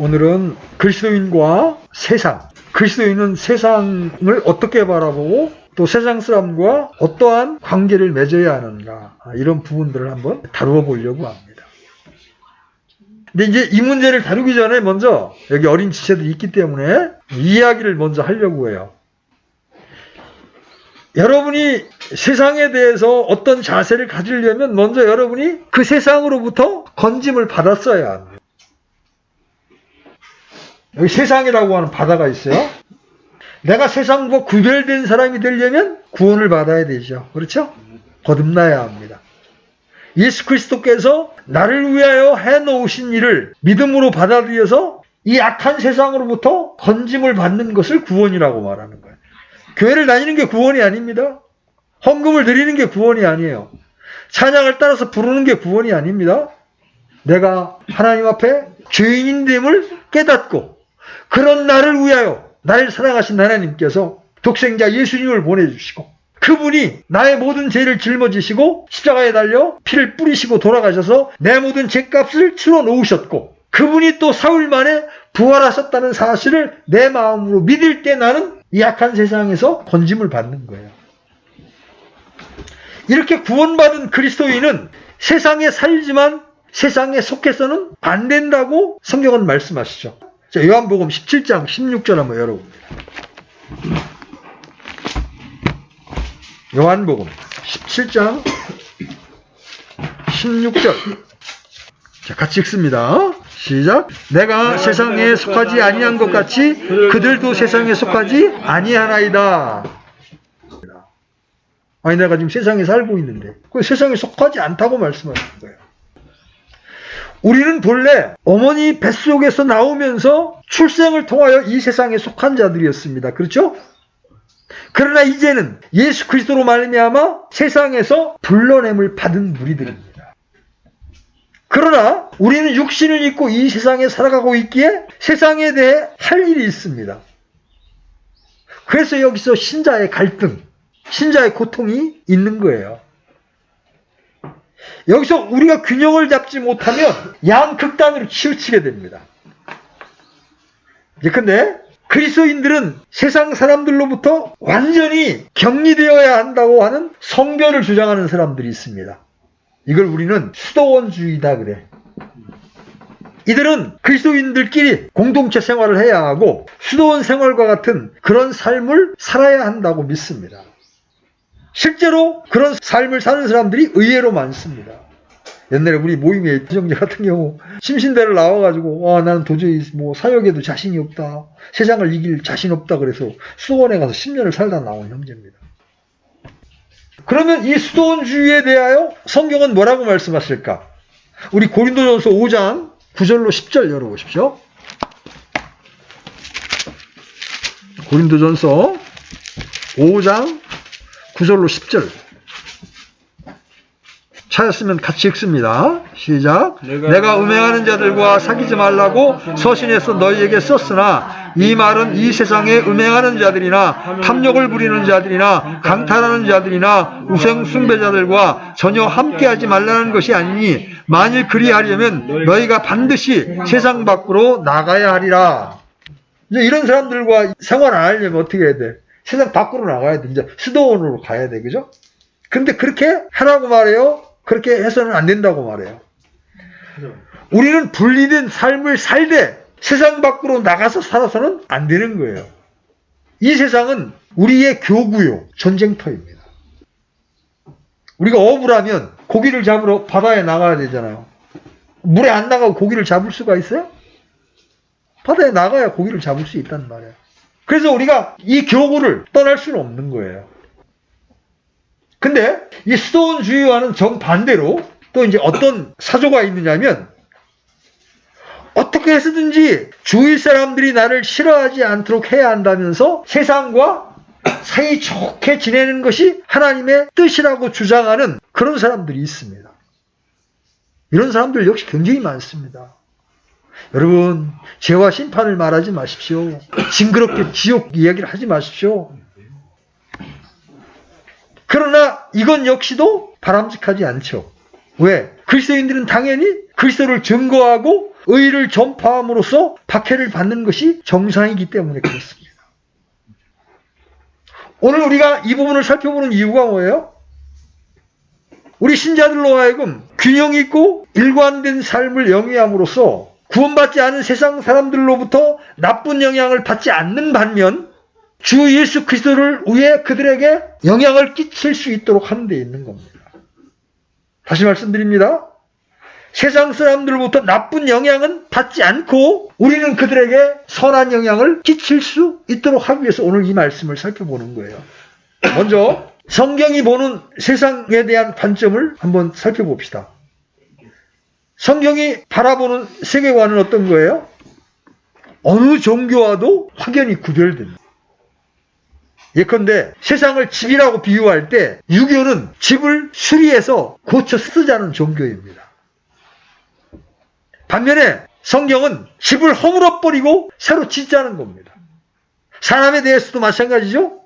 오늘은 그리스도인과 세상, 그리스도인은 세상을 어떻게 바라보고 또 세상 사람과 어떠한 관계를 맺어야 하는가, 이런 부분들을 한번 다루어 보려고 합니다. 근데 이제 이 문제를 다루기 전에 먼저 여기 어린 지체들이 있기 때문에 이야기를 먼저 하려고 해요. 여러분이 세상에 대해서 어떤 자세를 가지려면 먼저 여러분이 그 세상으로부터 건짐을 받았어야 합니다. 여기 세상이라고 하는 바다가 있어요. 내가 세상과 구별된 사람이 되려면 구원을 받아야 되죠. 그렇죠? 거듭나야 합니다. 예수 그리스도께서 나를 위하여 해놓으신 일을 믿음으로 받아들여서 이 악한 세상으로부터 건짐을 받는 것을 구원이라고 말하는 거예요. 교회를 다니는 게 구원이 아닙니다. 헌금을 드리는 게 구원이 아니에요. 찬양을 따라서 부르는 게 구원이 아닙니다. 내가 하나님 앞에 죄인됨을 깨닫고 그런 나를 위하여 나를 사랑하신 하나님께서 독생자 예수님을 보내주시고 그분이 나의 모든 죄를 짊어지시고 십자가에 달려 피를 뿌리시고 돌아가셔서 내 모든 죄값을 치러 놓으셨고 그분이 또 사흘 만에 부활하셨다는 사실을 내 마음으로 믿을 때 나는 이 악한 세상에서 건짐을 받는 거예요. 이렇게 구원받은 그리스도인은 세상에 살지만 세상에 속해서는 안 된다고 성경은 말씀하시죠. 자, 요한복음 17장 16절 한번 열어봅니다. 요한복음 17장 16절. 자, 같이 읽습니다. 시작. 내가 세상에 속하지 아니한 것 같이 그들도 세상에 속하지 아니하나이다. 아니, 내가 지금 세상에 살고 있는데 그 세상에 속하지 않다고 말씀하시는 거예요. 우리는 본래 어머니 뱃속에서 나오면서 출생을 통하여 이 세상에 속한 자들이었습니다. 그렇죠? 그러나 이제는 예수 그리스도로 말미암아 세상에서 불러냄을 받은 무리들입니다. 그러나 우리는 육신을 입고 이 세상에 살아가고 있기에 세상에 대해 할 일이 있습니다. 그래서 여기서 신자의 갈등, 신자의 고통이 있는 거예요. 여기서 우리가 균형을 잡지 못하면 양극단으로 치우치게 됩니다. 근데 그리스도인들은 세상 사람들로부터 완전히 격리되어야 한다고 하는 성별을 주장하는 사람들이 있습니다. 이걸 우리는 수도원주의다 그래. 이들은 그리스도인들끼리 공동체 생활을 해야 하고 수도원 생활과 같은 그런 삶을 살아야 한다고 믿습니다. 실제로 그런 삶을 사는 사람들이 의외로 많습니다. 옛날에 우리 모임의 형제 같은 경우 심신대를 나와가지고 나는 도저히 사역에도 자신이 없다. 세상을 이길 자신 없다. 그래서 수도원에 가서 10년을 살다 나온 형제입니다. 그러면 이 수도원주의에 대하여 성경은 뭐라고 말씀하실까? 우리 고린도전서 5장 9절로 10절 열어보십시오. 고린도전서 5장 9절로 10절. 찾았으면 같이 읽습니다. 시작. 내가 음행하는 자들과 사귀지 말라고 서신해서 너희에게 썼으나 이 말은 이 세상에 음행하는 자들이나 탐욕을 부리는 자들이나 강탈하는 자들이나 우상 숭배자들과 전혀 함께하지 말라는 것이 아니니 만일 그리하려면 너희가 반드시 세상 밖으로 나가야 하리라. 이제 이런 사람들과 생활 안 하려면 어떻게 해야 돼? 세상 밖으로 나가야 돼. 이제 수도원으로 가야 돼. 그죠? 근데 그렇게 하라고 말해요. 그렇게 해서는 안 된다고 말해요. 우리는 분리된 삶을 살되 세상 밖으로 나가서 살아서는 안 되는 거예요. 이 세상은 우리의 교구요, 전쟁터입니다. 우리가 어부를 하면 고기를 잡으러 바다에 나가야 되잖아요. 물에 안 나가고 고기를 잡을 수가 있어요? 바다에 나가야 고기를 잡을 수 있단 말이에요. 그래서 우리가 이 교구를 떠날 수는 없는 거예요. 근데 이 수도원주의와는 정반대로 또 이제 어떤 사조가 있느냐면 어떻게 해서든지 주위 사람들이 나를 싫어하지 않도록 해야 한다면서 세상과 사이좋게 지내는 것이 하나님의 뜻이라고 주장하는 그런 사람들이 있습니다. 이런 사람들 역시 굉장히 많습니다. 여러분, 죄와 심판을 말하지 마십시오. 징그럽게 지옥 이야기를 하지 마십시오. 그러나 이건 역시도 바람직하지 않죠. 왜? 그리스도인들은 당연히 그리스도를 증거하고 의를 전파함으로써 박해를 받는 것이 정상이기 때문에 그렇습니다. 오늘 우리가 이 부분을 살펴보는 이유가 뭐예요? 우리 신자들로 하여금 균형 있고 일관된 삶을 영위함으로써 구원받지 않은 세상 사람들로부터 나쁜 영향을 받지 않는 반면 주 예수 그리스도를 위해 그들에게 영향을 끼칠 수 있도록 하는 데 있는 겁니다. 다시 말씀드립니다. 세상 사람들로부터 나쁜 영향은 받지 않고 우리는 그들에게 선한 영향을 끼칠 수 있도록 하기 위해서 오늘 이 말씀을 살펴보는 거예요. 먼저 성경이 보는 세상에 대한 관점을 한번 살펴봅시다. 성경이 바라보는 세계관은 어떤 거예요? 어느 종교와도 확연히 구별됩니다. 예컨대 세상을 집이라고 비유할 때 유교는 집을 수리해서 고쳐 쓰자는 종교입니다. 반면에 성경은 집을 허물어버리고 새로 짓자는 겁니다. 사람에 대해서도 마찬가지죠.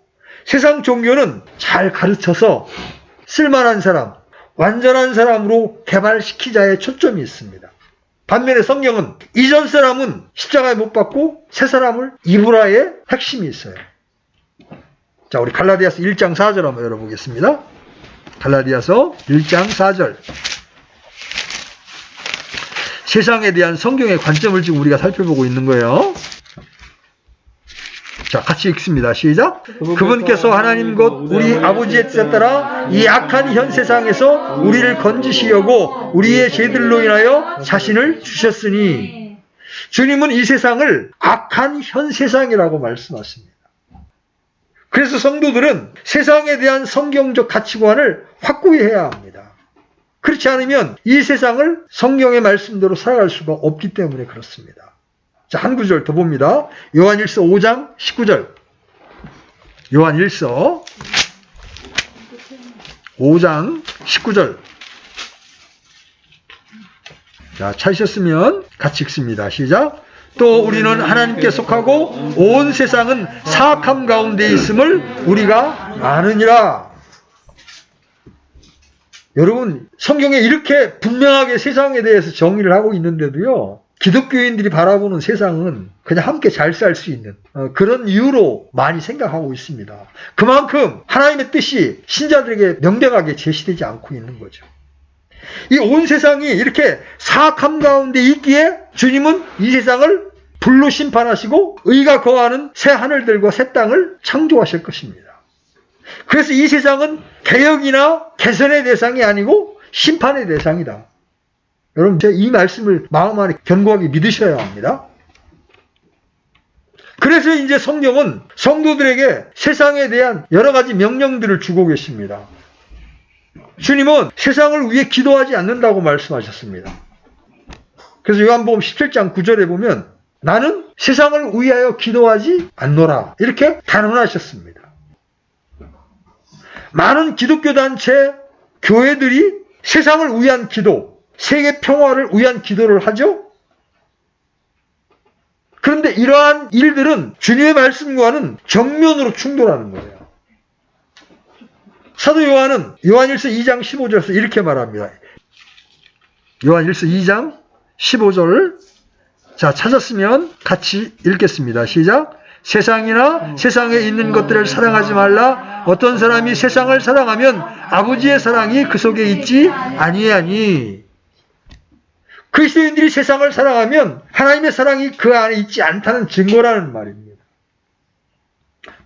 세상 종교는 잘 가르쳐서 쓸만한 사람, 완전한 사람으로 개발시키자에 초점이 있습니다. 반면에 성경은 이전 사람은 십자가에 못 박고 새 사람을 입으라의 핵심이 있어요. 자, 우리 갈라디아서 1장 4절 한번 열어보겠습니다. 갈라디아서 1장 4절. 세상에 대한 성경의 관점을 지금 우리가 살펴보고 있는 거예요. 자, 같이 읽습니다. 시작. 그분께서 하나님 곧 우리 아버지의 뜻에 따라 이 악한 현 세상에서 우리를 건지시려고 우리의 죄들로 인하여 자신을 주셨으니, 주님은 이 세상을 악한 현 세상이라고 말씀하십니다. 그래서 성도들은 세상에 대한 성경적 가치관을 확고히 해야 합니다. 그렇지 않으면 이 세상을 성경의 말씀대로 살아갈 수가 없기 때문에 그렇습니다. 자, 한 구절 더 봅니다. 요한일서 5장 19절. 요한일서 5장 19절. 자, 찾으셨으면 같이 읽습니다. 시작. 또 우리는 하나님께 속하고 온 세상은 사악함 가운데 있음을 우리가 아느니라. 여러분, 성경에 이렇게 분명하게 세상에 대해서 정의를 하고 있는데도요, 기독교인들이 바라보는 세상은 그냥 함께 잘 살 수 있는 그런 이유로 많이 생각하고 있습니다. 그만큼 하나님의 뜻이 신자들에게 명백하게 제시되지 않고 있는 거죠. 이 온 세상이 이렇게 사악함 가운데 있기에 주님은 이 세상을 불로 심판하시고 의가 거하는 새 하늘들과 새 땅을 창조하실 것입니다. 그래서 이 세상은 개혁이나 개선의 대상이 아니고 심판의 대상이다. 여러분, 제가 이 말씀을 마음 안에 견고하게 믿으셔야 합니다. 그래서 이제 성경은 성도들에게 세상에 대한 여러 가지 명령들을 주고 계십니다. 주님은 세상을 위해 기도하지 않는다고 말씀하셨습니다. 그래서 요한복음 17장 9절에 보면 나는 세상을 위하여 기도하지 않노라, 이렇게 단언하셨습니다. 많은 기독교 단체, 교회들이 세상을 위한 기도, 세계 평화를 위한 기도를 하죠. 그런데 이러한 일들은 주님의 말씀과는 정면으로 충돌하는 거예요. 사도 요한은 요한일서 2장 15절에서 이렇게 말합니다. 요한일서 2장 15절. 자, 찾았으면 같이 읽겠습니다. 시작. 세상이나 세상에 있는 것들을 사랑하지 말라. 어떤 사람이 세상을 사랑하면 아버지의 사랑이 그 속에 있지 아니하니. 그리스도인들이 세상을 사랑하면 하나님의 사랑이 그 안에 있지 않다는 증거라는 말입니다.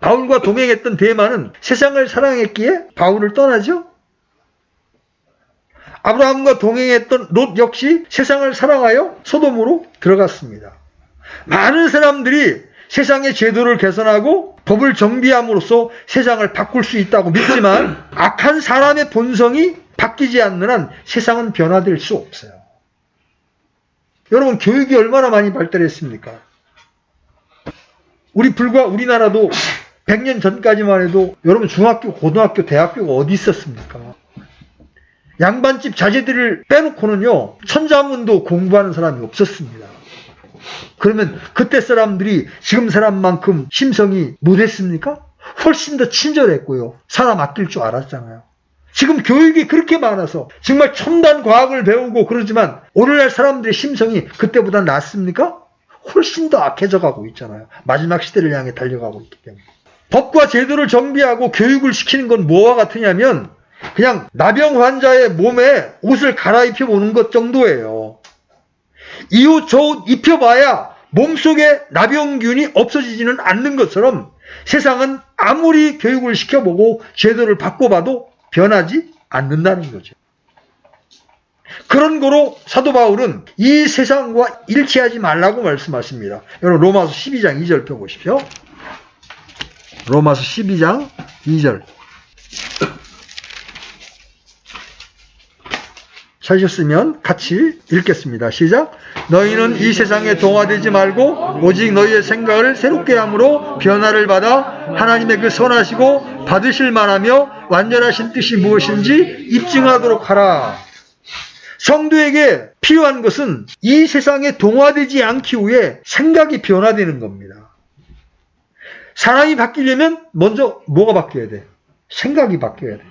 바울과 동행했던 데마는 세상을 사랑했기에 바울을 떠나죠. 아브라함과 동행했던 롯 역시 세상을 사랑하여 소돔으로 들어갔습니다. 많은 사람들이 세상의 제도를 개선하고 법을 정비함으로써 세상을 바꿀 수 있다고 믿지만 악한 사람의 본성이 바뀌지 않는 한 세상은 변화될 수 없어요. 여러분, 교육이 얼마나 많이 발달했습니까? 우리나라도 100년 전까지만 해도 여러분 중학교, 고등학교, 대학교가 어디 있었습니까? 양반집 자제들을 빼놓고는요, 천자문도 공부하는 사람이 없었습니다. 그러면 그때 사람들이 지금 사람만큼 심성이 못했습니까? 훨씬 더 친절했고요. 사람 아낄 줄 알았잖아요. 지금 교육이 그렇게 많아서 정말 첨단 과학을 배우고 그러지만 오늘날 사람들의 심성이 그때보다 낫습니까? 훨씬 더 악해져 가고 있잖아요. 마지막 시대를 향해 달려가고 있기 때문에. 법과 제도를 정비하고 교육을 시키는 건 뭐와 같으냐면 그냥 나병 환자의 몸에 옷을 갈아입혀 보는 것 정도예요. 이 옷 저 옷 입혀봐야 몸속에 나병균이 없어지지는 않는 것처럼 세상은 아무리 교육을 시켜보고 제도를 바꿔봐도 변하지 않는다는 거죠. 그런 거로 사도 바울은 이 세상과 일치하지 말라고 말씀하십니다. 여러분 로마서 12장 2절 펴보십시오. 로마서 12장 2절. 찾으셨으면 같이 읽겠습니다. 시작. 너희는 이 세상에 동화되지 말고 오직 너희의 생각을 새롭게 함으로 변화를 받아 하나님의 그 선하시고 받으실 만하며 완전하신 뜻이 무엇인지 입증하도록 하라. 성도에게 필요한 것은 이 세상에 동화되지 않기 위해 생각이 변화되는 겁니다. 사람이 바뀌려면 먼저 뭐가 바뀌어야 돼? 생각이 바뀌어야 돼.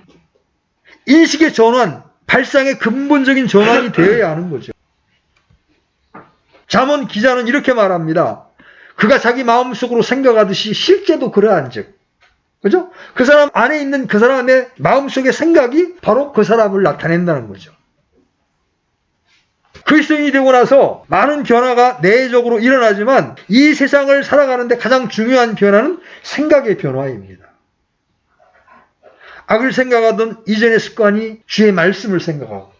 인식의 전환, 발상의 근본적인 전환이 되어야 하는 거죠. 잠언 기자는 이렇게 말합니다. 그가 자기 마음속으로 생각하듯이 실제도 그러한즉. 그죠? 그 사람 안에 있는 그 사람의 마음속의 생각이 바로 그 사람을 나타낸다는 거죠. 그리스도인이 되고 나서 많은 변화가 내적으로 일어나지만 이 세상을 살아가는데 가장 중요한 변화는 생각의 변화입니다. 악을 생각하던 이전의 습관이 주의 말씀을 생각하고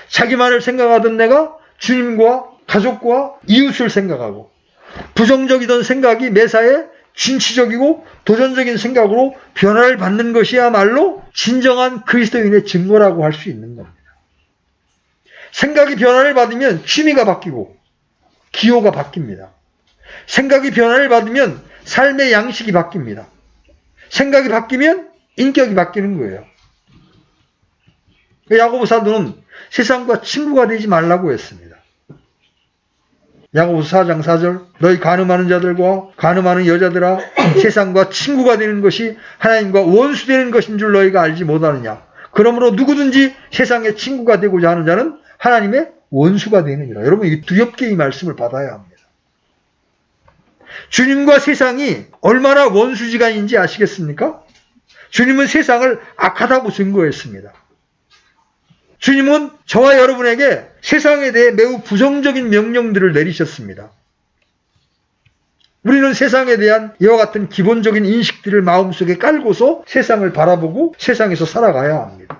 자기만을 생각하던 내가 주님과 가족과 이웃을 생각하고 부정적이던 생각이 매사에 진취적이고 도전적인 생각으로 변화를 받는 것이야말로 진정한 그리스도인의 증거라고 할 수 있는 겁니다. 생각이 변화를 받으면 취미가 바뀌고 기호가 바뀝니다. 생각이 변화를 받으면 삶의 양식이 바뀝니다. 생각이 바뀌면 인격이 바뀌는 거예요. 야고보 사도는 세상과 친구가 되지 말라고 했습니다. 야고보서 4장 4절 너희 간음하는 자들과 간음하는 여자들아 세상과 친구가 되는 것이 하나님과 원수되는 것인 줄 너희가 알지 못하느냐. 그러므로 누구든지 세상의 친구가 되고자 하는 자는 하나님의 원수가 되느니라. 여러분 이게 두렵게 이 말씀을 받아야 합니다. 주님과 세상이 얼마나 원수지간인지 아시겠습니까? 주님은 세상을 악하다고 증거했습니다. 주님은 저와 여러분에게 세상에 대해 매우 부정적인 명령들을 내리셨습니다. 우리는 세상에 대한 이와 같은 기본적인 인식들을 마음속에 깔고서 세상을 바라보고 세상에서 살아가야 합니다.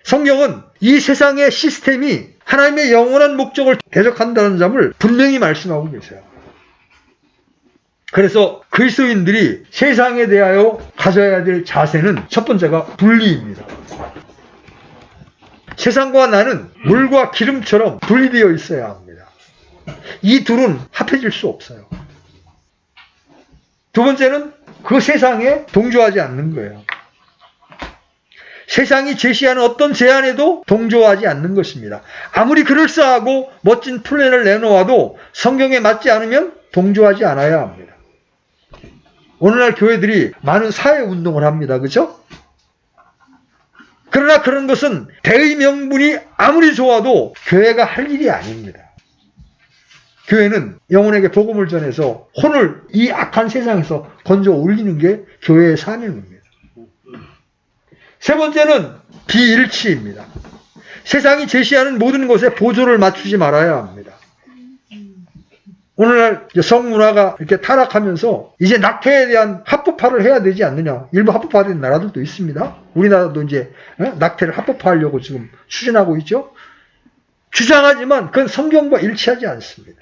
성경은 이 세상의 시스템이 하나님의 영원한 목적을 대적한다는 점을 분명히 말씀하고 계세요. 그래서 그리스도인들이 세상에 대하여 가져야 될 자세는 첫 번째가 분리입니다. 세상과 나는 물과 기름처럼 분리되어 있어야 합니다. 이 둘은 합해질 수 없어요. 두 번째는 그 세상에 동조하지 않는 거예요. 세상이 제시하는 어떤 제안에도 동조하지 않는 것입니다. 아무리 그럴싸하고 멋진 플랜을 내놓아도 성경에 맞지 않으면 동조하지 않아야 합니다. 오늘날 교회들이 많은 사회운동을 합니다. 그렇죠? 그러나 그런 것은 대의 명분이 아무리 좋아도 교회가 할 일이 아닙니다. 교회는 영혼에게 복음을 전해서 혼을 이 악한 세상에서 건져 올리는 게 교회의 사명입니다. 세 번째는 비일치입니다. 세상이 제시하는 모든 것에 보조를 맞추지 말아야 합니다. 오늘날 성문화가 이렇게 타락하면서 이제 낙태에 대한 합법화를 해야 되지 않느냐. 일부 합법화된 나라들도 있습니다. 우리나라도 이제 낙태를 합법화하려고 지금 추진하고 있죠. 주장하지만 그건 성경과 일치하지 않습니다.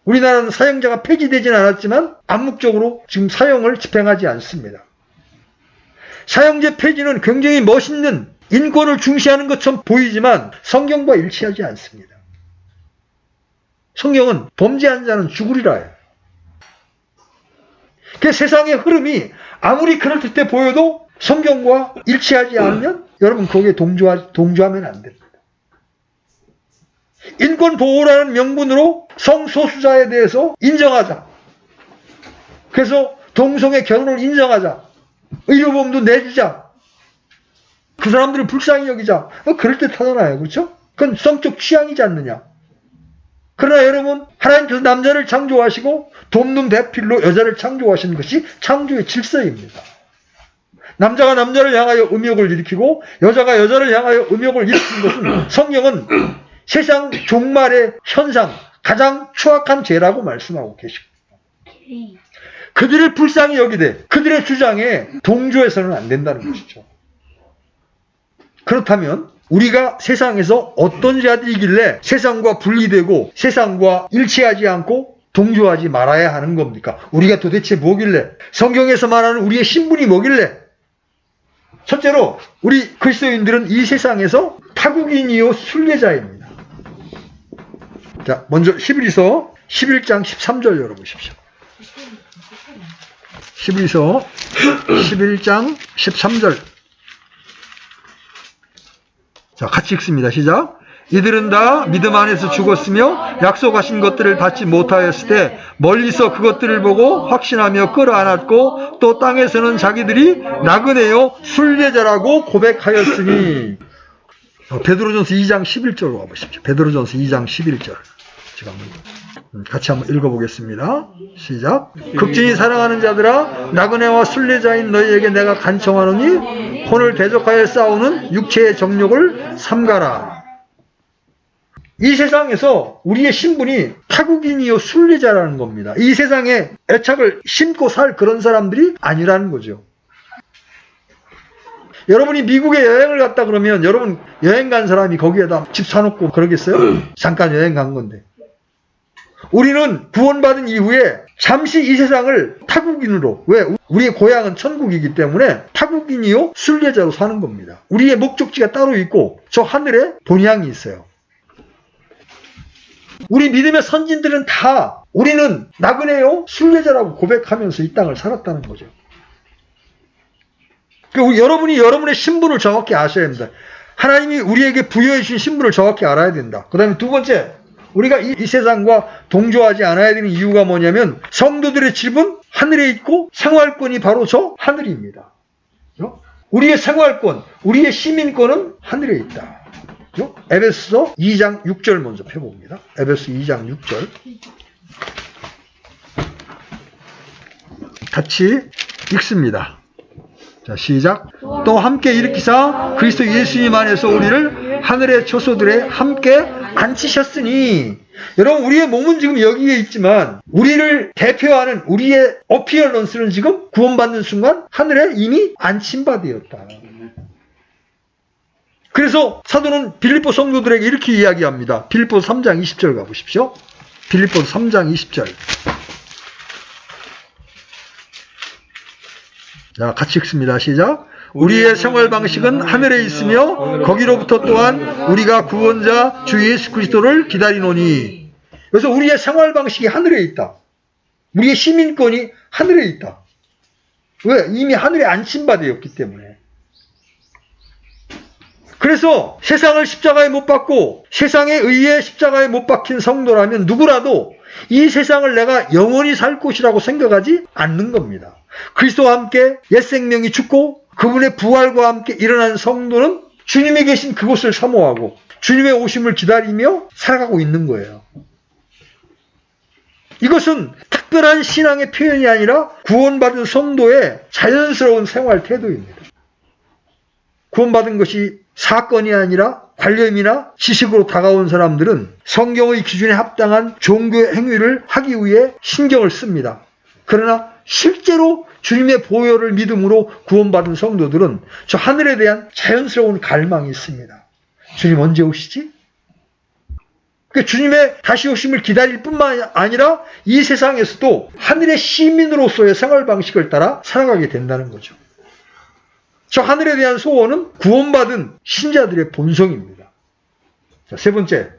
우리나라는 사형제가 폐지되지는 않았지만 암묵적으로 지금 사형을 집행하지 않습니다. 사형제 폐지는 굉장히 멋있는 인권을 중시하는 것처럼 보이지만 성경과 일치하지 않습니다. 성경은 범죄한 자는 죽으리라 해요. 그 세상의 흐름이 아무리 그럴듯해 보여도 성경과 일치하지 않으면 여러분 거기에 동조하면 안 됩니다. 인권 보호라는 명분으로 성소수자에 대해서 인정하자. 그래서 동성애 결혼을 인정하자. 의료보험도 내주자. 그 사람들을 불쌍히 여기자. 그럴듯하잖아요. 그렇죠? 그건 성적 취향이지 않느냐. 그러나 여러분, 하나님께서 남자를 창조하시고 돕는 배필로 여자를 창조하시는 것이 창조의 질서입니다. 남자가 남자를 향하여 음욕을 일으키고 여자가 여자를 향하여 음욕을 일으키는 것은 성경은 세상 종말의 현상, 가장 추악한 죄라고 말씀하고 계십니다. 그들을 불쌍히 여기되 그들의 주장에 동조해서는 안 된다는 것이죠. 그렇다면 우리가 세상에서 어떤 자들이길래 세상과 분리되고 세상과 일치하지 않고 동조하지 말아야 하는 겁니까? 우리가 도대체 뭐길래? 성경에서 말하는 우리의 신분이 뭐길래? 첫째로 우리 그리스도인들은 이 세상에서 타국인이요 순례자입니다. 자, 먼저 히브리서 11장 13절 열어보십시오. 히브리서 11장 13절. 자, 같이 읽습니다. 시작. 이들은 다 믿음 안에서 죽었으며 약속하신 것들을 받지 못하였을 때 멀리서 그것들을 보고 확신하며 끌어안았고 또 땅에서는 자기들이 나그네요 순례자라고 고백하였으니. 베드로전서 2장 11절로 가보십시오. 베드로전서 2장 11절. 제가 같이 한번 읽어보겠습니다. 시작. 극진히 사랑하는 자들아, 나그네와 순례자인 너희에게 내가 간청하노니 혼을 대적하여 싸우는 육체의 정욕을 삼가라. 이 세상에서 우리의 신분이 타국인이요 순례자라는 겁니다. 이 세상에 애착을 심고 살 그런 사람들이 아니라는 거죠. 여러분이 미국에 여행을 갔다 그러면 여러분 여행 간 사람이 거기에다 집 사놓고 그러겠어요? 잠깐 여행 간 건데. 우리는 구원받은 이후에 잠시 이 세상을 타국인으로, 왜? 우리의 고향은 천국이기 때문에 타국인이요 순례자로 사는 겁니다. 우리의 목적지가 따로 있고 저 하늘에 본향이 있어요. 우리 믿음의 선진들은 다 우리는 나그네요 순례자라고 고백하면서 이 땅을 살았다는 거죠. 여러분이 여러분의 신분을 정확히 아셔야 합니다. 하나님이 우리에게 부여해 주신 신분을 정확히 알아야 된다. 그 다음에 두 번째, 우리가 이 세상과 동조하지 않아야 되는 이유가 뭐냐면 성도들의 집은 하늘에 있고 생활권이 바로 저 하늘입니다. 우리의 생활권, 우리의 시민권은 하늘에 있다. 에베소서 2장 6절 먼저 펴봅니다. 에베소 2장 6절. 같이 읽습니다. 자, 시작. 또 함께 일으키사 그리스도 예수님 안에서 우리를 하늘의 초소들에 함께 앉히셨으니. 여러분, 우리의 몸은 지금 여기에 있지만 우리를 대표하는 우리의 어피어런스는 지금 구원받는 순간 하늘에 이미 앉힌바되었다. 그래서 사도는 빌립보 성도들에게 이렇게 이야기합니다. 빌립보서 3장 20절 가보십시오. 빌립보서 3장 20절. 자, 같이 읽습니다. 시작. 우리의 생활 방식은 하늘에 있으며 거기로부터 또한 우리가 구원자 주 예수 그리스도를 기다리노니. 그래서 우리의 생활 방식이 하늘에 있다. 우리의 시민권이 하늘에 있다. 왜? 이미 하늘에 앉힌바되었기 때문에. 그래서 세상을 십자가에 못 박고 세상에 의해 십자가에 못 박힌 성도라면 누구라도 이 세상을 내가 영원히 살 곳이라고 생각하지 않는 겁니다. 그리스도와 함께 옛 생명이 죽고 그분의 부활과 함께 일어난 성도는 주님이 계신 그곳을 사모하고 주님의 오심을 기다리며 살아가고 있는 거예요. 이것은 특별한 신앙의 표현이 아니라 구원받은 성도의 자연스러운 생활 태도입니다. 구원받은 것이 사건이 아니라 관념이나 지식으로 다가온 사람들은 성경의 기준에 합당한 종교 행위를 하기 위해 신경을 씁니다. 그러나 실제로 주님의 보혈을 믿음으로 구원받은 성도들은 저 하늘에 대한 자연스러운 갈망이 있습니다. 주님 언제 오시지? 그러니까 주님의 다시 오심을 기다릴 뿐만 아니라 이 세상에서도 하늘의 시민으로서의 생활 방식을 따라 살아가게 된다는 거죠. 저 하늘에 대한 소원은 구원받은 신자들의 본성입니다. 자, 세 번째,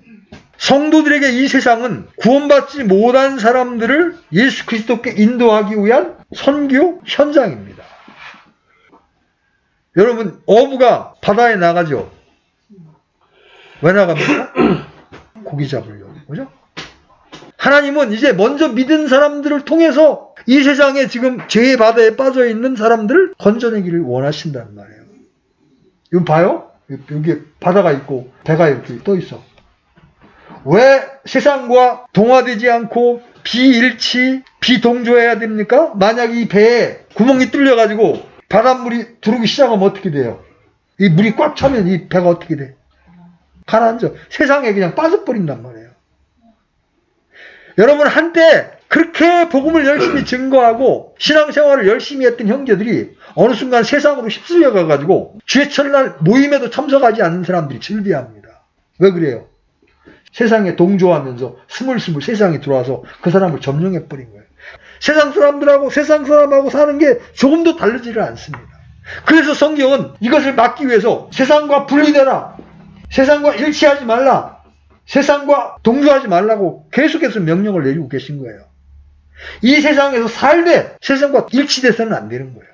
성도들에게 이 세상은 구원받지 못한 사람들을 예수 그리스도께 인도하기 위한 선교 현장입니다. 여러분, 어부가 바다에 나가죠. 왜 나갑니까? 고기 잡으려고. 그죠? 하나님은 이제 먼저 믿은 사람들을 통해서 이 세상에 지금 죄의 바다에 빠져 있는 사람들을 건져내기를 원하신단 말이에요. 이거 봐요? 여기 바다가 있고 배가 이렇게 떠 있어. 왜 세상과 동화되지 않고 비일치, 비동조해야 됩니까? 만약 이 배에 구멍이 뚫려가지고 바닷물이 들어오기 시작하면 어떻게 돼요? 이 물이 꽉 차면 이 배가 어떻게 돼? 가라앉아. 세상에 그냥 빠져버린단 말이에요. 여러분, 한때 그렇게 복음을 열심히 증거하고 신앙생활을 열심히 했던 형제들이 어느 순간 세상으로 휩쓸려 가가지고 주의 첫날 모임에도 참석하지 않는 사람들이 즐비합니다. 왜 그래요? 세상에 동조하면서 스물스물 세상에 들어와서 그 사람을 점령해버린 거예요. 세상 사람들하고 세상 사람하고 사는 게 조금도 다르지를 않습니다. 그래서 성경은 이것을 막기 위해서 세상과 분리되라, 세상과 일치하지 말라, 세상과 동조하지 말라고 계속해서 명령을 내리고 계신 거예요. 이 세상에서 살되 세상과 일치돼서는 안 되는 거예요.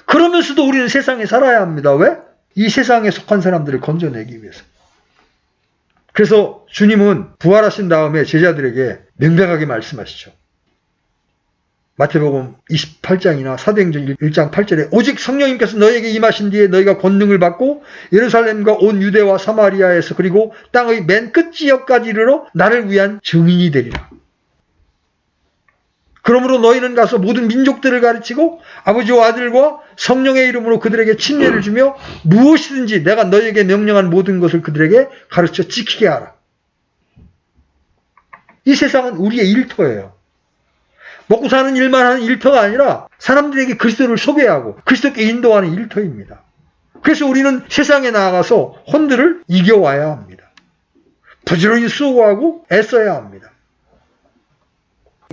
그러면서도 우리는 세상에 살아야 합니다. 왜? 이 세상에 속한 사람들을 건져내기 위해서. 그래서 주님은 부활하신 다음에 제자들에게 명백하게 말씀하시죠. 마태복음 28장이나 사도행전 1장 8절에 오직 성령님께서 너희에게 임하신 뒤에 너희가 권능을 받고 예루살렘과 온 유대와 사마리아에서 그리고 땅의 맨 끝 지역까지 이르러 나를 위한 증인이 되리라. 그러므로 너희는 가서 모든 민족들을 가르치고 아버지와 아들과 성령의 이름으로 그들에게 침례를 주며 무엇이든지 내가 너희에게 명령한 모든 것을 그들에게 가르쳐 지키게 하라. 이 세상은 우리의 일터예요. 먹고 사는 일만 하는 일터가 아니라 사람들에게 그리스도를 소개하고 그리스도께 인도하는 일터입니다. 그래서 우리는 세상에 나아가서 혼들을 이겨와야 합니다. 부지런히 수고하고 애써야 합니다.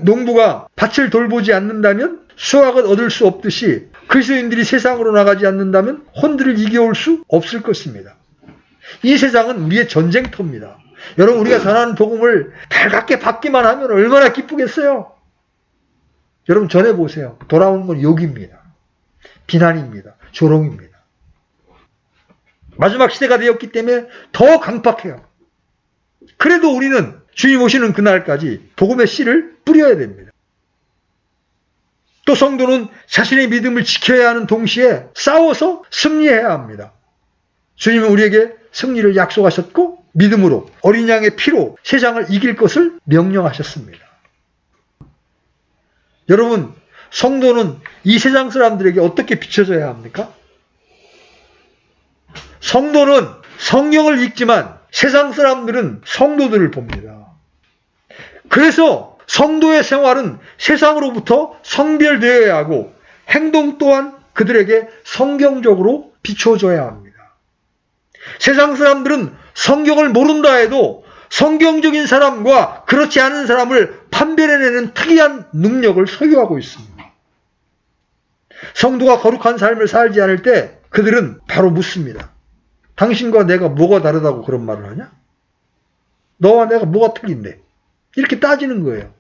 농부가 밭을 돌보지 않는다면 수확을 얻을 수 없듯이 그리스도인들이 세상으로 나가지 않는다면 혼들을 이겨올 수 없을 것입니다. 이 세상은 우리의 전쟁터입니다. 여러분, 우리가 전하는 복음을 달갑게 받기만 하면 얼마나 기쁘겠어요? 여러분, 전해보세요. 돌아오는 건 욕입니다. 비난입니다. 조롱입니다. 마지막 시대가 되었기 때문에 더 강팍해요. 그래도 우리는 주님 오시는 그날까지 복음의 씨를 뿌려야 됩니다. 또 성도는 자신의 믿음을 지켜야 하는 동시에 싸워서 승리해야 합니다. 주님은 우리에게 승리를 약속하셨고 믿음으로 어린 양의 피로 세상을 이길 것을 명령하셨습니다. 여러분, 성도는 이 세상 사람들에게 어떻게 비춰져야 합니까? 성도는 성경을 읽지만 세상 사람들은 성도들을 봅니다. 그래서 성도의 생활은 세상으로부터 성별되어야 하고 행동 또한 그들에게 성경적으로 비춰져야 합니다. 세상 사람들은 성경을 모른다 해도 성경적인 사람과 그렇지 않은 사람을 판별해내는 특이한 능력을 소유하고 있습니다. 성도가 거룩한 삶을 살지 않을 때 그들은 바로 묻습니다. 당신과 내가 뭐가 다르다고 그런 말을 하냐? 너와 내가 뭐가 틀린데? 이렇게 따지는 거예요.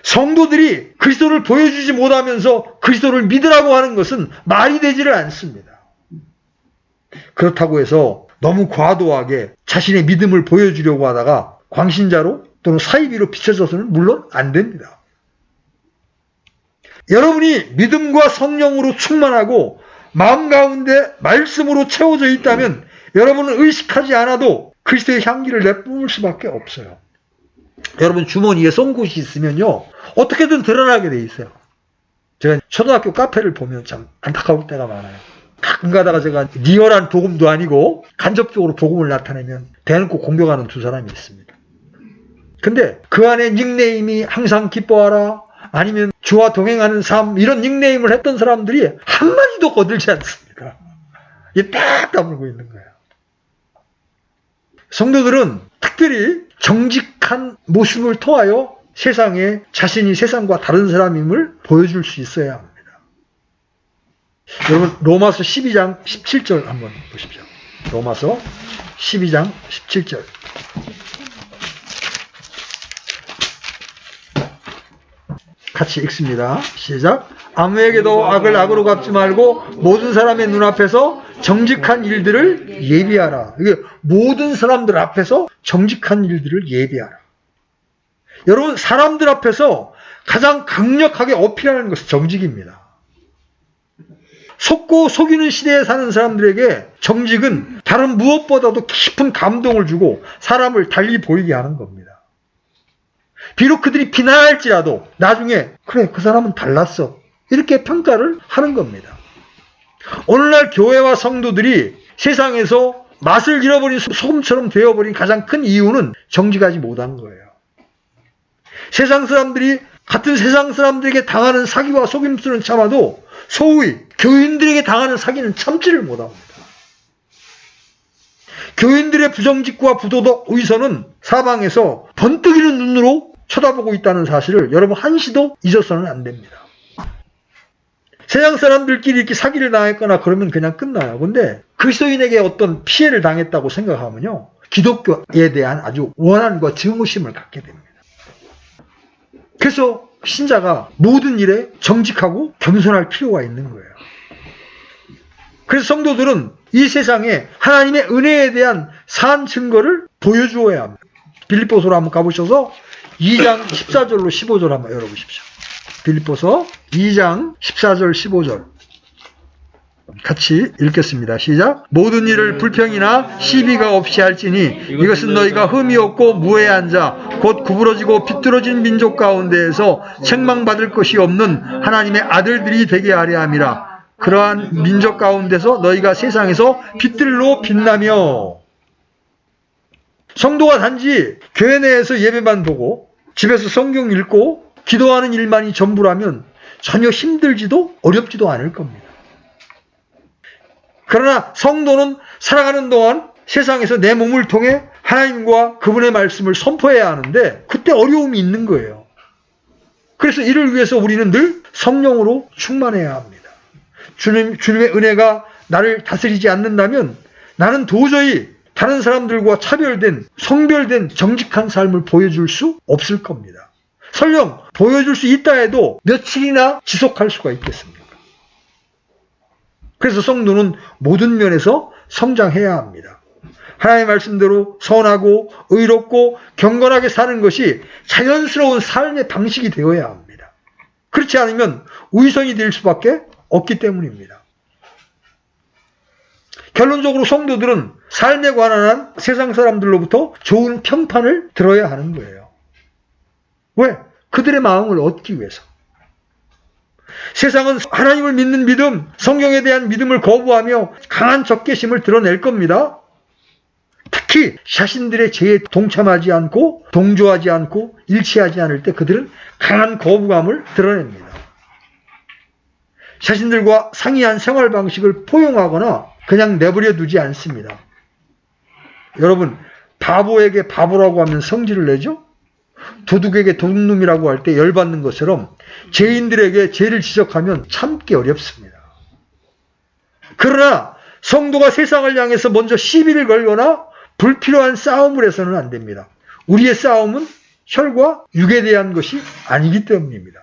성도들이 그리스도를 보여주지 못하면서 그리스도를 믿으라고 하는 것은 말이 되지를 않습니다. 그렇다고 해서 너무 과도하게 자신의 믿음을 보여주려고 하다가 광신자로 또는 사이비로 비춰져서는 물론 안 됩니다. 여러분이 믿음과 성령으로 충만하고 마음 가운데 말씀으로 채워져 있다면 여러분은 의식하지 않아도 그리스도의 향기를 내뿜을 수밖에 없어요. 여러분 주머니에 송곳이 있으면요 어떻게든 드러나게 돼 있어요. 제가 초등학교 카페를 보면 참 안타까울 때가 많아요. 가끔 가다가 제가 리얼한 복음도 아니고 간접적으로 복음을 나타내면 대놓고 공격하는 두 사람이 있습니다. 근데 그 안에 닉네임이 항상 기뻐하라 아니면 주와 동행하는 삶 이런 닉네임을 했던 사람들이 한마디도 거들지 않습니다. 이게 딱 다물고 있는 거예요. 성도들은 특별히 정직한 모습을 통하여 세상에 자신이 세상과 다른 사람임을 보여줄 수 있어야 합니다. 여러분 로마서 12장 17절 한번 보십시오. 로마서 12장 17절 같이 읽습니다. 시작. 아무에게도 악을 악으로 갚지 말고 모든 사람의 눈앞에서 정직한 일들을 예비하라. 이게 모든 사람들 앞에서 정직한 일들을 예비하라. 여러분 사람들 앞에서 가장 강력하게 어필하는 것은 정직입니다. 속고 속이는 시대에 사는 사람들에게 정직은 다른 무엇보다도 깊은 감동을 주고 사람을 달리 보이게 하는 겁니다. 비록 그들이 비난할지라도 나중에 그래 그 사람은 달랐어 이렇게 평가를 하는 겁니다. 오늘날 교회와 성도들이 세상에서 맛을 잃어버린 소금처럼 되어버린 가장 큰 이유는 정직하지 못한 거예요. 세상 사람들이 같은 세상 사람들에게 당하는 사기와 속임수는 참아도 소위 교인들에게 당하는 사기는 참지를 못합니다. 교인들의 부정직과 부도덕 의선은 사방에서 번뜩이는 눈으로 쳐다보고 있다는 사실을 여러분 한시도 잊어서는 안 됩니다. 세상 사람들끼리 이렇게 사기를 당했거나 그러면 그냥 끝나요. 근데 그리스도인에게 어떤 피해를 당했다고 생각하면요, 기독교에 대한 아주 원한과 증오심을 갖게 됩니다. 그래서 신자가 모든 일에 정직하고 겸손할 필요가 있는 거예요. 그래서 성도들은 이 세상에 하나님의 은혜에 대한 산 증거를 보여주어야 합니다. 빌립보서로 한번 가보셔서 2장 14절로 15절 한번 열어보십시오. 빌립보서 2장 14절 15절 같이 읽겠습니다. 시작. 모든 일을 불평이나 시비가 없이 할지니 이것은 너희가 흠이 없고 무해한 자 곧 구부러지고 비뚤어진 민족 가운데에서 책망받을 것이 없는 하나님의 아들들이 되게 하려 함이라. 그러한 민족 가운데서 너희가 세상에서 빛들로 빛나며. 성도가 단지 교회 내에서 예배만 보고 집에서 성경 읽고 기도하는 일만이 전부라면 전혀 힘들지도 어렵지도 않을 겁니다. 그러나 성도는 살아가는 동안 세상에서 내 몸을 통해 하나님과 그분의 말씀을 선포해야 하는데 그때 어려움이 있는 거예요. 그래서 이를 위해서 우리는 늘 성령으로 충만해야 합니다. 주님의 은혜가 나를 다스리지 않는다면 나는 도저히 다른 사람들과 차별된, 성별된 정직한 삶을 보여줄 수 없을 겁니다. 설령 보여줄 수 있다 해도 며칠이나 지속할 수가 있겠습니까? 그래서 성도는 모든 면에서 성장해야 합니다. 하나님의 말씀대로 선하고 의롭고 경건하게 사는 것이 자연스러운 삶의 방식이 되어야 합니다. 그렇지 않으면 위선이 될 수밖에 없기 때문입니다. 결론적으로 성도들은 삶에 관한 세상 사람들로부터 좋은 평판을 들어야 하는 거예요. 왜? 그들의 마음을 얻기 위해서. 세상은 하나님을 믿는 믿음, 성경에 대한 믿음을 거부하며 강한 적개심을 드러낼 겁니다. 특히 자신들의 죄에 동참하지 않고 동조하지 않고 일치하지 않을 때 그들은 강한 거부감을 드러냅니다. 자신들과 상이한 생활 방식을 포용하거나 그냥 내버려 두지 않습니다. 여러분, 바보에게 바보라고 하면 성질을 내죠? 도둑에게 도둑놈이라고 할 때 열받는 것처럼 죄인들에게 죄를 지적하면 참기 어렵습니다. 그러나 성도가 세상을 향해서 먼저 시비를 걸거나 불필요한 싸움을 해서는 안 됩니다. 우리의 싸움은 혈과 육에 대한 것이 아니기 때문입니다.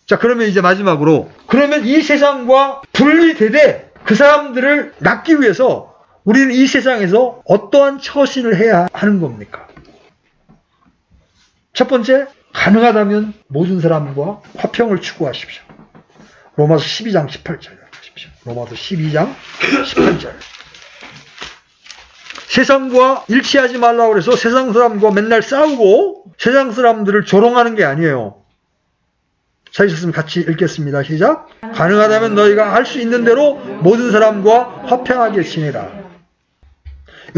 자, 그러면 이제 마지막으로, 그러면 이 세상과 분리되되 그 사람들을 낚기 위해서 우리는 이 세상에서 어떠한 처신을 해야 하는 겁니까? 첫 번째, 가능하다면 모든 사람과 화평을 추구하십시오. 로마서 12장 18절 하십시오. 로마서 12장 18절. 세상과 일치하지 말라고 해서 세상 사람과 맨날 싸우고 세상 사람들을 조롱하는 게 아니에요. 찾으셨으면 같이 읽겠습니다. 시작. 가능하다면 너희가 할 수 있는 대로 모든 사람과 화평하게 지내라.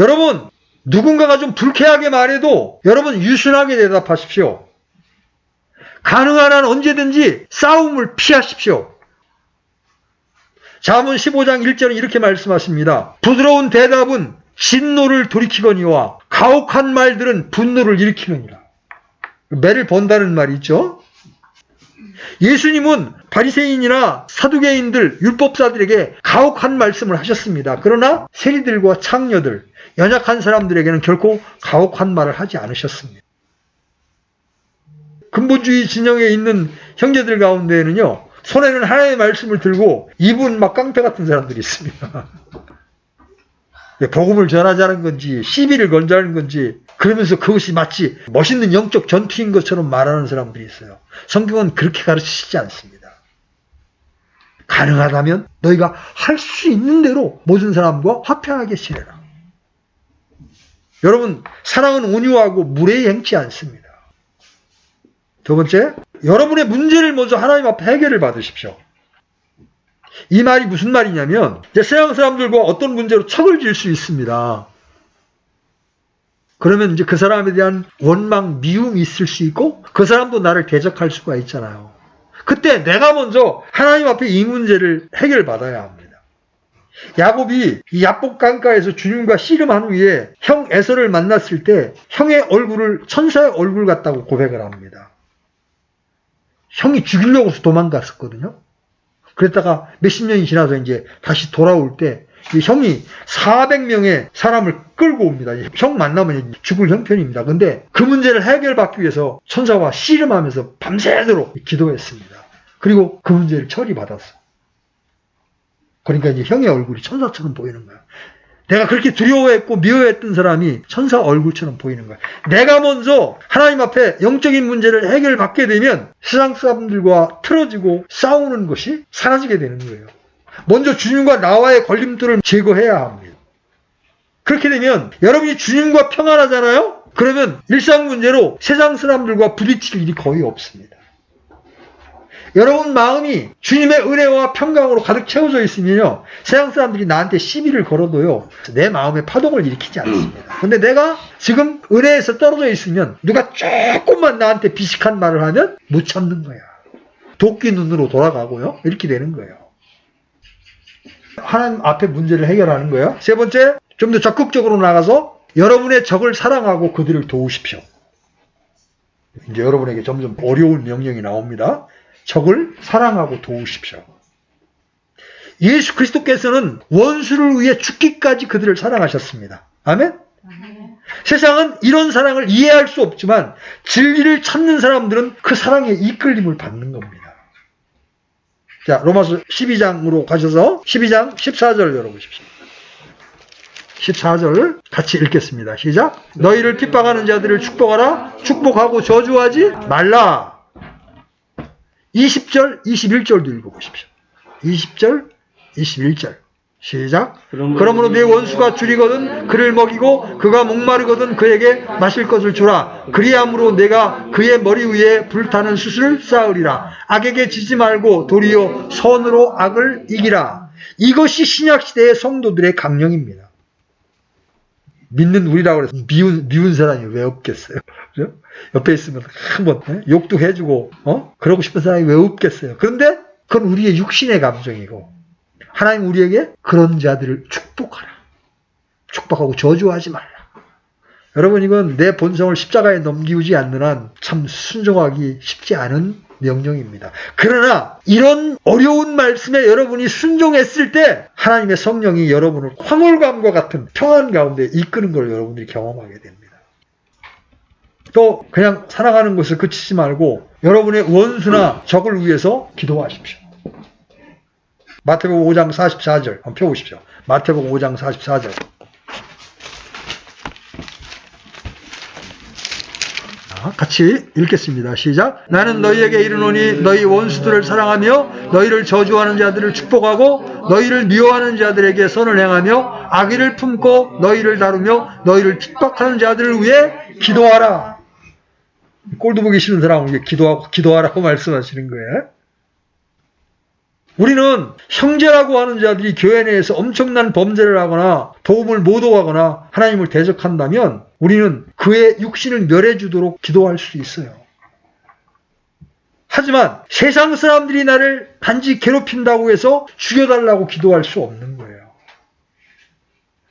여러분, 누군가가 좀 불쾌하게 말해도 여러분 유순하게 대답하십시오. 가능한 한 언제든지 싸움을 피하십시오. 잠언 15장 1절은 이렇게 말씀하십니다. 부드러운 대답은 진노를 돌이키거니와 가혹한 말들은 분노를 일으키느니라. 매를 번다는 말이 있죠. 예수님은 바리새인이나 사두개인들, 율법사들에게 가혹한 말씀을 하셨습니다. 그러나 세리들과 창녀들, 연약한 사람들에게는 결코 가혹한 말을 하지 않으셨습니다. 근본주의 진영에 있는 형제들 가운데에는요, 손에는 하나님의 말씀을 들고 입은 막 깡패 같은 사람들이 있습니다. 복음을 전하자는 건지 시비를 걸자는 건지 그러면서 그것이 마치 멋있는 영적 전투인 것처럼 말하는 사람들이 있어요. 성경은 그렇게 가르치지 않습니다. 가능하다면 너희가 할 수 있는 대로 모든 사람과 화평하게 지내라. 여러분, 사랑은 온유하고 무례히 행치 않습니다. 두 번째, 여러분의 문제를 먼저 하나님 앞에 해결을 받으십시오. 이 말이 무슨 말이냐면 세상 사람들과 어떤 문제로 척을 지을 수 있습니다. 그러면 이제 그 사람에 대한 원망, 미움이 있을 수 있고 그 사람도 나를 대적할 수가 있잖아요. 그때 내가 먼저 하나님 앞에 이 문제를 해결받아야 합니다. 야곱이 이 야복 강가에서 주님과 씨름한 후에 형 에서를 만났을 때 형의 얼굴을 천사의 얼굴 같다고 고백을 합니다. 형이 죽이려고서 도망갔었거든요. 그랬다가 몇십 년이 지나서 이제 다시 돌아올 때 형이 400명의 사람을 끌고 옵니다. 형 만나면 죽을 형편입니다. 근데 그 문제를 해결받기 위해서 천사와 씨름하면서 밤새도록 기도했습니다. 그리고 그 문제를 처리받았어. 그러니까 이제 형의 얼굴이 천사처럼 보이는 거야. 내가 그렇게 두려워했고 미워했던 사람이 천사 얼굴처럼 보이는 거야. 내가 먼저 하나님 앞에 영적인 문제를 해결받게 되면 세상 사람들과 틀어지고 싸우는 것이 사라지게 되는 거예요. 먼저 주님과 나와의 걸림돌을 제거해야 합니다. 그렇게 되면 여러분이 주님과 평안하잖아요? 그러면 일상 문제로 세상 사람들과 부딪힐 일이 거의 없습니다. 여러분 마음이 주님의 은혜와 평강으로 가득 채워져 있으면요, 세상 사람들이 나한테 시비를 걸어도요, 내 마음에 파동을 일으키지 않습니다. 근데 내가 지금 은혜에서 떨어져 있으면 누가 조금만 나한테 비식한 말을 하면 못 참는 거야. 도끼 눈으로 돌아가고요, 이렇게 되는 거예요. 하나님 앞에 문제를 해결하는 거예요. 세 번째, 좀 더 적극적으로 나가서 여러분의 적을 사랑하고 그들을 도우십시오. 이제 여러분에게 점점 어려운 명령이 나옵니다. 적을 사랑하고 도우십시오. 예수 그리스도께서는 원수를 위해 죽기까지 그들을 사랑하셨습니다. 아멘? 세상은 이런 사랑을 이해할 수 없지만 진리를 찾는 사람들은 그 사랑에 이끌림을 받는 겁니다. 자, 로마서 12장으로 가셔서 12장 14절 열어보십시오. 14절 같이 읽겠습니다. 시작. 너희를 핍박하는 자들을 축복하라. 축복하고 저주하지 말라. 20절, 21절도 읽어보십시오. 20절, 21절. 시작. 그러므로 내 원수가 줄이거든 그를 먹이고 그가 목마르거든 그에게 마실 것을 주라. 그리함으로 내가 그의 머리 위에 불타는 숯을 쌓으리라. 악에게 지지 말고 도리어 선으로 악을 이기라. 이것이 신약시대의 성도들의 강령입니다. 믿는 우리라고 해서 미운 사람이 왜 없겠어요? 그죠? 옆에 있으면 한번 욕도 해주고 그러고 싶은 사람이 왜 없겠어요? 그런데 그건 우리의 육신의 감정이고 하나님 우리에게 그런 자들을 축복하라. 축복하고 저주하지 말라. 여러분, 이건 내 본성을 십자가에 넘기지 않는 한 참 순종하기 쉽지 않은 명령입니다. 그러나 이런 어려운 말씀에 여러분이 순종했을 때 하나님의 성령이 여러분을 황홀감과 같은 평안 가운데 이끄는 걸 여러분들이 경험하게 됩니다. 또 그냥 사랑하는 것을 그치지 말고 여러분의 원수나 적을 위해서 기도하십시오. 마태복음 5장 44절 한번 펴보십시오. 마태복음 5장 44절. 같이 읽겠습니다. 시작. 나는 너희에게 이르노니 너희 원수들을 사랑하며 너희를 저주하는 자들을 축복하고 너희를 미워하는 자들에게 선을 행하며 악의를 품고 너희를 다루며 너희를 핍박하는 자들을 위해 기도하라. 꼴도 보기 싫은 사람에게 기도하라고 말씀하시는 거예요. 우리는 형제라고 하는 자들이 교회 내에서 엄청난 범죄를 하거나 복음을 모독하거나 하나님을 대적한다면 우리는 그의 육신을 멸해 주도록 기도할 수 있어요. 하지만 세상 사람들이 나를 단지 괴롭힌다고 해서 죽여달라고 기도할 수 없는 거예요.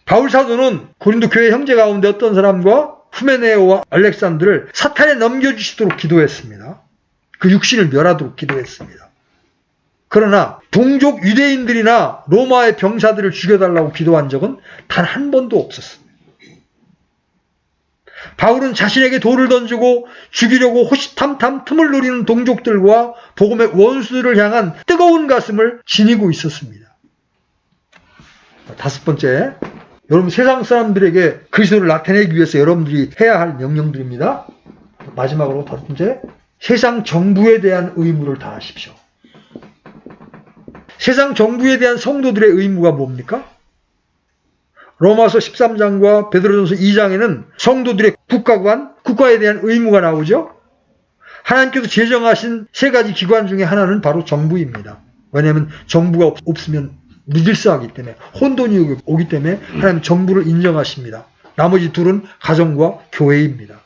바울 사도는 고린도 교회 형제 가운데 어떤 사람과 후메네오와 알렉산드를 사탄에 넘겨주시도록 기도했습니다. 그 육신을 멸하도록 기도했습니다. 그러나 동족 유대인들이나 로마의 병사들을 죽여달라고 기도한 적은 단 한 번도 없었습니다. 바울은 자신에게 돌을 던지고 죽이려고 호시탐탐 틈을 노리는 동족들과 복음의 원수들을 향한 뜨거운 가슴을 지니고 있었습니다. 다섯 번째, 여러분 세상 사람들에게 그리스도를 나타내기 위해서 여러분들이 해야 할 명령들입니다. 마지막으로 5번째, 세상 정부에 대한 의무를 다하십시오. 세상 정부에 대한 성도들의 의무가 뭡니까? 로마서 13장과 베드로전서 2장에는 성도들의 국가관, 국가에 대한 의무가 나오죠. 하나님께서 제정하신 3가지 기관 중에 하나는 바로 정부입니다. 왜냐하면 정부가 없으면 무질서하기 때문에, 혼돈이 오기 때문에 하나님 정부를 인정하십니다. 나머지 둘은 가정과 교회입니다.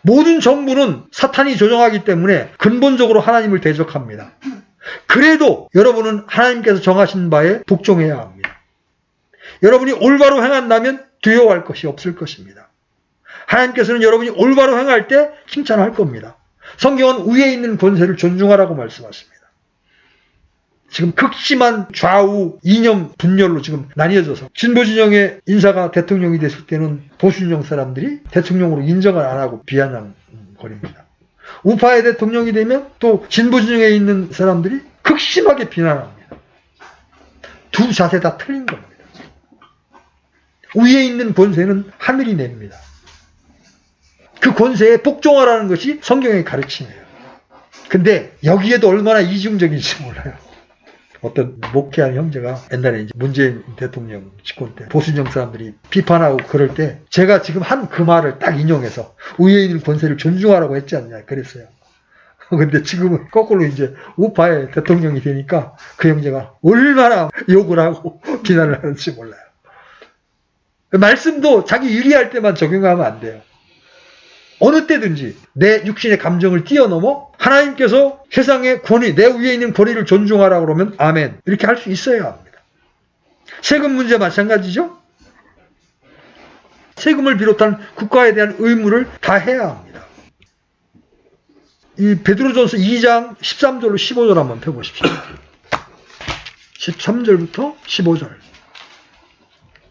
모든 정부는 사탄이 조정하기 때문에 근본적으로 하나님을 대적합니다. 그래도 여러분은 하나님께서 정하신 바에 복종해야 합니다. 여러분이 올바로 행한다면 두려워할 것이 없을 것입니다. 하나님께서는 여러분이 올바로 행할 때 칭찬할 겁니다. 성경은 위에 있는 권세를 존중하라고 말씀하십니다. 지금 극심한 좌우 이념 분열로 지금 나뉘어져서 진보진영의 인사가 대통령이 됐을 때는 보수진영 사람들이 대통령으로 인정을 안 하고 비아냥거립니다. 우파의 대통령이 되면 또 진보진영에 있는 사람들이 극심하게 비난합니다. 두 자세 다 틀린 겁니다. 위에 있는 권세는 하늘이 냅니다. 그 권세에 복종하라는 것이 성경의 가르침이에요. 근데 여기에도 얼마나 이중적인지 몰라요. 어떤 목회한 형제가 옛날에 이제 문재인 대통령 집권 때 보수정 사람들이 비판하고 그럴 때 제가 지금 한 그 말을 딱 인용해서 위에 있는 권세를 존중하라고 했지 않냐 그랬어요. 근데 지금은 거꾸로 이제 우파의 대통령이 되니까 그 형제가 얼마나 욕을 하고 비난을 하는지 몰라요. 말씀도 자기 유리할 때만 적용하면 안 돼요. 어느 때든지 내 육신의 감정을 뛰어넘어 하나님께서 세상의 권위, 내 위에 있는 권위를 존중하라고 그러면 아멘. 이렇게 할 수 있어야 합니다. 세금 문제 마찬가지죠. 세금을 비롯한 국가에 대한 의무를 다 해야 합니다. 이 베드로전서 2장 13절로 15절 한번 펴보십시오. 13절부터 15절.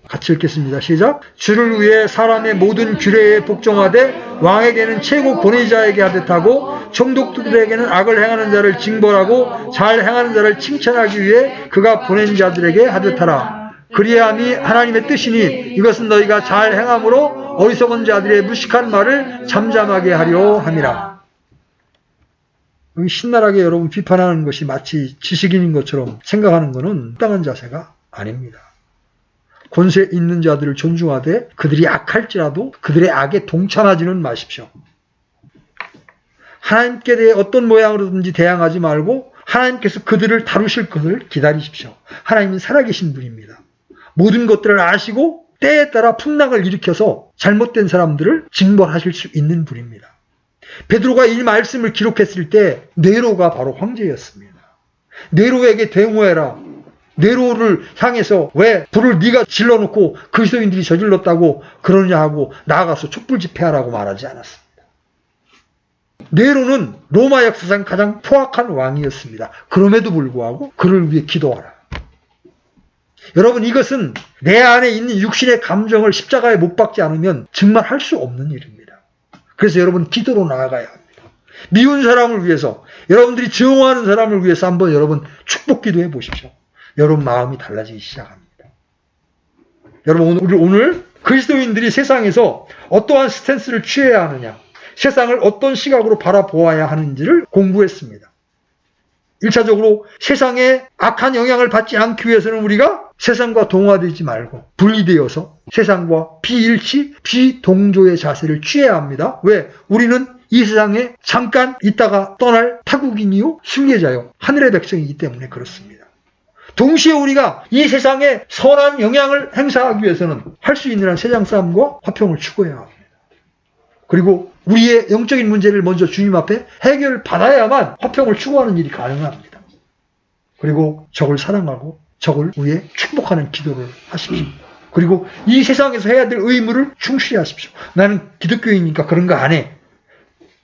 같이 읽겠습니다. 시작. 주를 위해 사람의 모든 규례에 복종하되 왕에게는 최고 권위자에게 하듯 하고 총독들에게는 악을 행하는 자를 징벌하고 잘 행하는 자를 칭찬하기 위해 그가 보낸 자들에게 하듯 하라. 그리함이 하나님의 뜻이니 이것은 너희가 잘 행함으로 어리석은 자들의 무식한 말을 잠잠하게 하려 함이라. 신랄하게 여러분 비판하는 것이 마치 지식인인 것처럼 생각하는 것은 땅한 자세가 아닙니다. 권세 있는 자들을 존중하되 그들이 악할지라도 그들의 악에 동참하지는 마십시오. 하나님께 대해 어떤 모양으로든지 대항하지 말고 하나님께서 그들을 다루실 것을 기다리십시오. 하나님은 살아계신 분입니다. 모든 것들을 아시고 때에 따라 풍랑을 일으켜서 잘못된 사람들을 징벌하실 수 있는 분입니다. 베드로가 이 말씀을 기록했을 때 네로가 바로 황제였습니다. 네로에게 대응해라. 네로를 향해서 왜 불을 네가 질러놓고 그리스도인들이 저질렀다고 그러냐 하고 나아가서 촛불 집회하라고 말하지 않았습니다. 네로는 로마 역사상 가장 포악한 왕이었습니다. 그럼에도 불구하고 그를 위해 기도하라. 여러분 이것은 내 안에 있는 육신의 감정을 십자가에 못 박지 않으면 정말 할 수 없는 일입니다. 그래서 여러분 기도로 나아가야 합니다. 미운 사람을 위해서 여러분들이 증오하는 사람을 위해서 한번 여러분 축복 기도해 보십시오. 여러분 마음이 달라지기 시작합니다. 여러분 오늘 그리스도인들이 세상에서 어떠한 스탠스를 취해야 하느냐, 세상을 어떤 시각으로 바라보아야 하는지를 공부했습니다. 1차적으로 세상에 악한 영향을 받지 않기 위해서는 우리가 세상과 동화되지 말고 분리되어서 세상과 비일치, 비동조의 자세를 취해야 합니다. 왜? 우리는 이 세상에 잠깐 있다가 떠날 타국인이요 순례자요 하늘의 백성이기 때문에 그렇습니다. 동시에 우리가 이 세상에 선한 영향을 행사하기 위해서는 할 수 있는 한 세상 사람과 화평을 추구해야 합니다. 그리고 우리의 영적인 문제를 먼저 주님 앞에 해결받아야만 화평을 추구하는 일이 가능합니다. 그리고 적을 사랑하고 적을 위해 축복하는 기도를 하십시오. 그리고 이 세상에서 해야 될 의무를 충실히 하십시오. 나는 기독교인이니까 그런 거 안 해.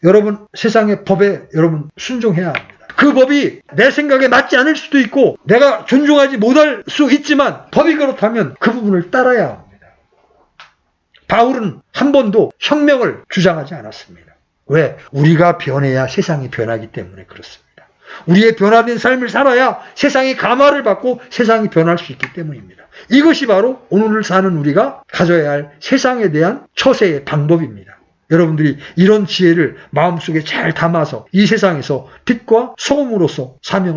여러분 세상의 법에 여러분 순종해야 합니다. 그 법이 내 생각에 맞지 않을 수도 있고 내가 존중하지 못할 수 있지만 법이 그렇다면 그 부분을 따라야 합니다. 바울은 한 번도 혁명을 주장하지 않았습니다. 왜? 우리가 변해야 세상이 변하기 때문에 그렇습니다. 우리의 변화된 삶을 살아야 세상이 감화를 받고 세상이 변할 수 있기 때문입니다. 이것이 바로 오늘을 사는 우리가 가져야 할 세상에 대한 처세의 방법입니다. 여러분들이 이런 지혜를 마음속에 잘 담아서 이 세상에서 빛과 소금으로서 사명을